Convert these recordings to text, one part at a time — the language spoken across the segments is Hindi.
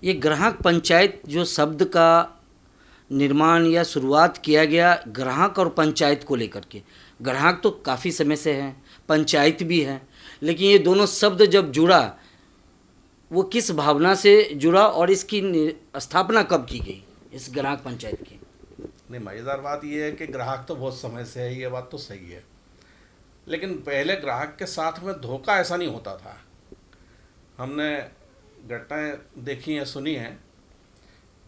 ये ग्राहक पंचायत जो शब्द का निर्माण या शुरुआत किया गया ग्राहक और पंचायत को लेकर के। ग्राहक तो काफ़ी समय से हैं, पंचायत भी है, लेकिन ये दोनों शब्द जब जुड़ा, वो किस भावना से जुड़ा और इसकी स्थापना कब की गई इस ग्राहक पंचायत की? नहीं, मज़ेदार बात यह है कि ग्राहक तो बहुत समय से है, ये बात तो सही है, लेकिन पहले ग्राहक के साथ में धोखा ऐसा नहीं होता था। हमने घटनाएं देखी हैं, सुनी हैं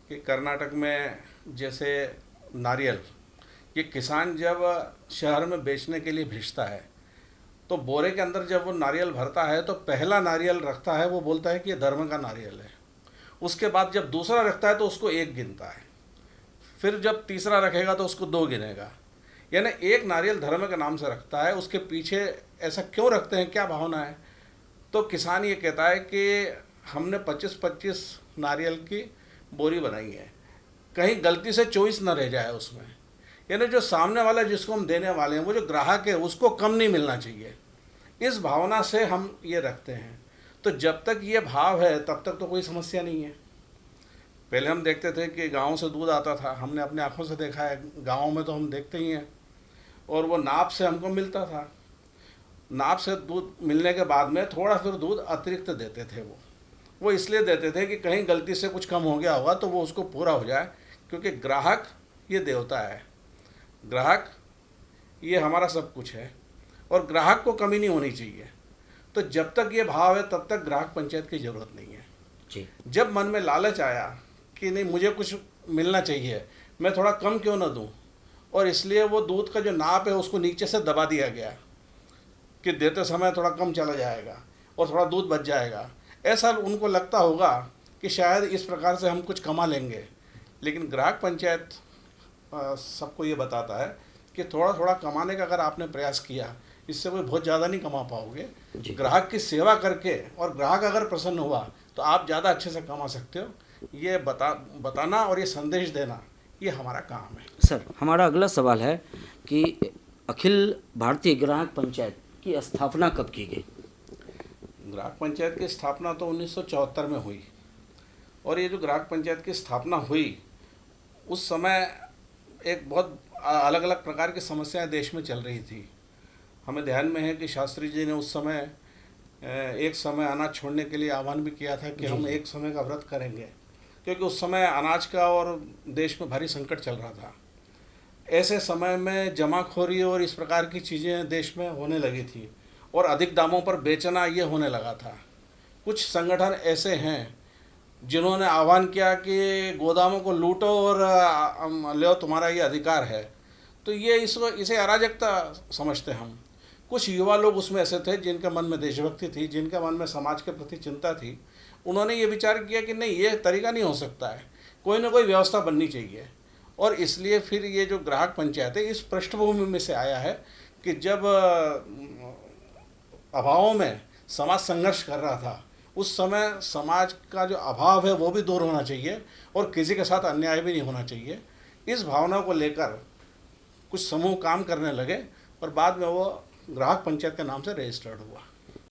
कि कर्नाटक में जैसे नारियल, ये किसान जब शहर में बेचने के लिए भेजता है तो बोरे के अंदर जब वो नारियल भरता है तो पहला नारियल रखता है, वो बोलता है कि ये धर्म का नारियल है। उसके बाद जब दूसरा रखता है तो उसको एक गिनता है, फिर जब तीसरा रखेगा तो उसको दो गिनेगा। यानी एक नारियल धर्म के नाम से रखता है। उसके पीछे ऐसा क्यों रखते हैं, क्या भावना है? तो किसान ये कहता है कि हमने 25-25 नारियल की बोरी बनाई है, कहीं गलती से 24 न रह जाए उसमें। यानी जो सामने वाला जिसको हम देने वाले हैं, वो जो ग्राहक है, उसको कम नहीं मिलना चाहिए, इस भावना से हम ये रखते हैं। तो जब तक ये भाव है तब तक तो कोई समस्या नहीं है। पहले हम देखते थे कि गाँव से दूध आता था, हमने अपने आँखों से देखा है, गाँव में तो हम देखते ही हैं, और वो नाप से हमको मिलता था। नाप से दूध मिलने के बाद में थोड़ा फिर दूध अतिरिक्त देते थे। वो इसलिए देते थे कि कहीं गलती से कुछ कम हो गया होगा तो वो उसको पूरा हो जाए, क्योंकि ग्राहक ये देवता है, ग्राहक ये हमारा सब कुछ है और ग्राहक को कमी नहीं होनी चाहिए। तो जब तक ये भाव है तब तक ग्राहक पंचायत की ज़रूरत नहीं है जी। जब मन में लालच आया कि नहीं, मुझे कुछ मिलना चाहिए, मैं थोड़ा कम क्यों ना दूं, और इसलिए वो दूध का जो नाप है उसको नीचे से दबा दिया गया कि देते समय थोड़ा कम चला जाएगा और थोड़ा दूध बच जाएगा। ऐसा उनको लगता होगा कि शायद इस प्रकार से हम कुछ कमा लेंगे, लेकिन ग्राहक पंचायत सबको ये बताता है कि थोड़ा थोड़ा कमाने का अगर आपने प्रयास किया, इससे कोई बहुत ज़्यादा नहीं कमा पाओगे। ग्राहक की सेवा करके और ग्राहक अगर प्रसन्न हुआ तो आप ज़्यादा अच्छे से कमा सकते हो। ये बताना और ये संदेश देना, ये हमारा काम है। सर, हमारा अगला सवाल है कि अखिल भारतीय ग्राहक पंचायत की स्थापना कब की गई? ग्राहक पंचायत की स्थापना तो 1974 में हुई, और ये जो ग्राहक पंचायत की स्थापना हुई उस समय एक बहुत अलग अलग प्रकार की समस्याएं देश में चल रही थी। हमें ध्यान में है कि शास्त्री जी ने उस समय एक समय अनाज छोड़ने के लिए आह्वान भी किया था कि हम एक समय का व्रत करेंगे, क्योंकि उस समय अनाज का और देश में भारी संकट चल रहा था। ऐसे समय में जमाखोरी और इस प्रकार की चीज़ें देश में होने लगी थी और अधिक दामों पर बेचना ये होने लगा था। कुछ संगठन ऐसे हैं जिन्होंने आह्वान किया कि गोदामों को लूटो और लो, तुम्हारा ये अधिकार है। तो ये इसे अराजकता समझते हम। कुछ युवा लोग उसमें ऐसे थे जिनके मन में देशभक्ति थी, जिनके मन में समाज के प्रति चिंता थी। उन्होंने ये विचार किया कि नहीं, ये तरीका नहीं हो सकता है, कोई ना कोई व्यवस्था बननी चाहिए। और इसलिए फिर ये जो ग्राहक पंचायत है इस पृष्ठभूमि में से आया है कि जब अभावों में समाज संघर्ष कर रहा था, उस समय समाज का जो अभाव है वो भी दूर होना चाहिए और किसी के साथ अन्याय भी नहीं होना चाहिए। इस भावना को लेकर कुछ समूह काम करने लगे और बाद में वो ग्राहक पंचायत के नाम से रजिस्टर्ड हुआ।